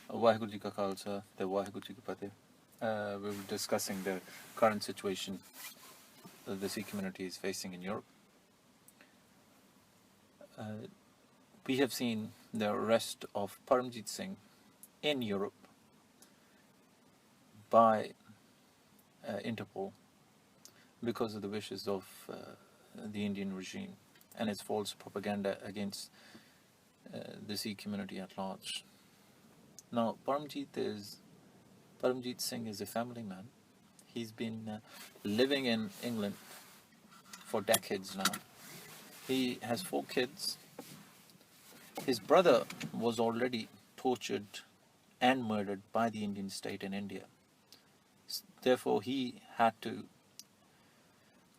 Vaheguru Ji Ka Khalsa, the Vaheguru Ji Ki Fateh. We were discussing the current situation that the Sikh community is facing in Europe. We have seen the arrest of Paramjit Singh in Europe by Interpol because of the wishes of the Indian regime and its false propaganda against the Sikh community at large. Now, Paramjit Singh is a family man. He's been living in England for decades now. He has 4 kids. His brother was already tortured and murdered by the Indian state in India. Therefore, he had to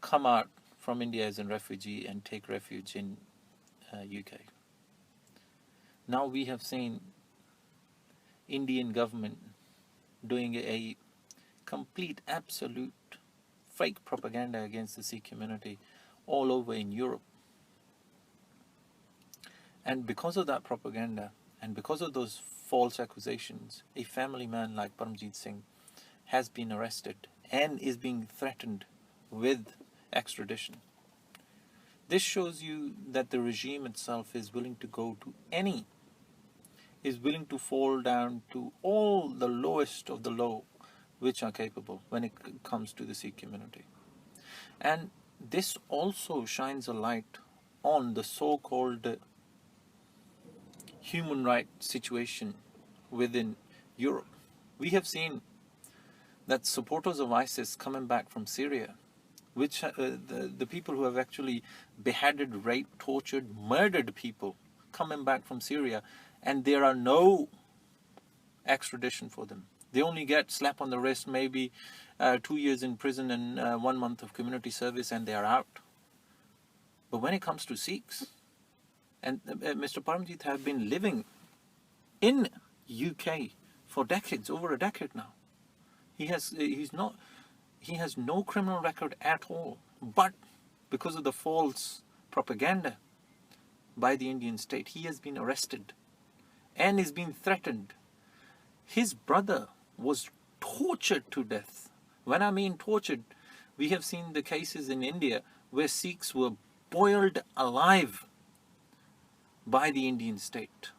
come out from India as a refugee and take refuge in UK. Now we have seen Indian government doing a complete, absolute fake propaganda against the Sikh community all over in Europe. And because of that propaganda and because of those false accusations, a family man like Paramjit Singh has been arrested and is being threatened with extradition. This shows you that the regime itself is willing to go to is willing to fall down to all the lowest of the low which are capable when it comes to the Sikh community. And this also shines a light on the so-called human rights situation within Europe. We have seen that supporters of ISIS coming back from Syria, which the people who have actually beheaded, raped, tortured, murdered people coming back from Syria, and there are no extradition for them. They only get slap on the wrist, maybe 2 years in prison and 1 month of community service, and they are out. But when it comes to Sikhs, and Mr. Paramjit has been living in UK for decades, over a decade now. He has no criminal record at all, but because of the false propaganda by the Indian state, he has been arrested and is being threatened. His brother was tortured to death. When I mean tortured, we have seen the cases in India where Sikhs were boiled alive by the Indian state.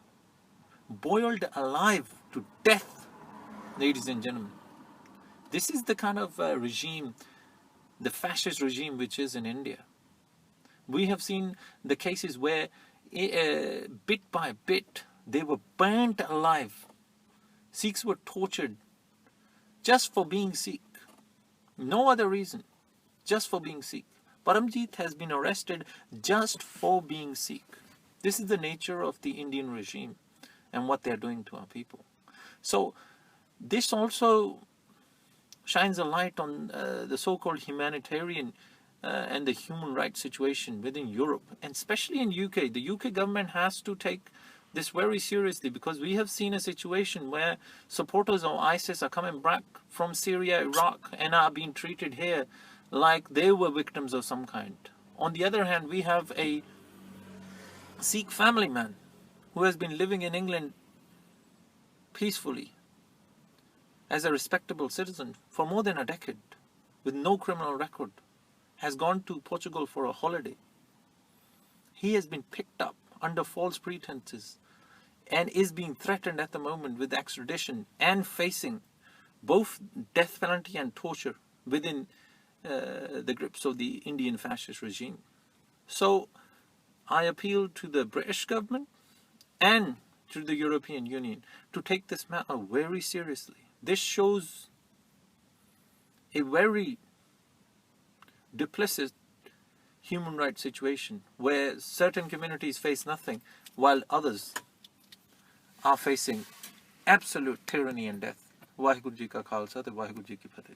Boiled alive to death, ladies and gentlemen. This is the kind of regime, the fascist regime which is in India. We have seen the cases where bit by bit they were burnt alive. Sikhs were tortured just for being Sikh. No other reason, just for being Sikh. Paramjit has been arrested just for being Sikh. This is the nature of the Indian regime and what they are doing to our people. So this also shines a light on the so-called humanitarian and the human rights situation within Europe, and especially in UK. The UK government has to take this very seriously, because we have seen a situation where supporters of ISIS are coming back from Syria, Iraq, and are being treated here like they were victims of some kind. On the other hand, we have a Sikh family man who has been living in England peacefully as a respectable citizen for more than a decade with no criminal record, has gone to Portugal for a holiday. He has been picked up under false pretenses and is being threatened at the moment with extradition and facing both death penalty and torture within the grips of the Indian fascist regime. So I appeal to the British government and to the European Union to take this matter very seriously. This shows a very duplicitous human rights situation where certain communities face nothing while others are facing absolute tyranny and death. Vaheguru Ji Ka Khalsa, the Vaheguru Ji Ki Fateh.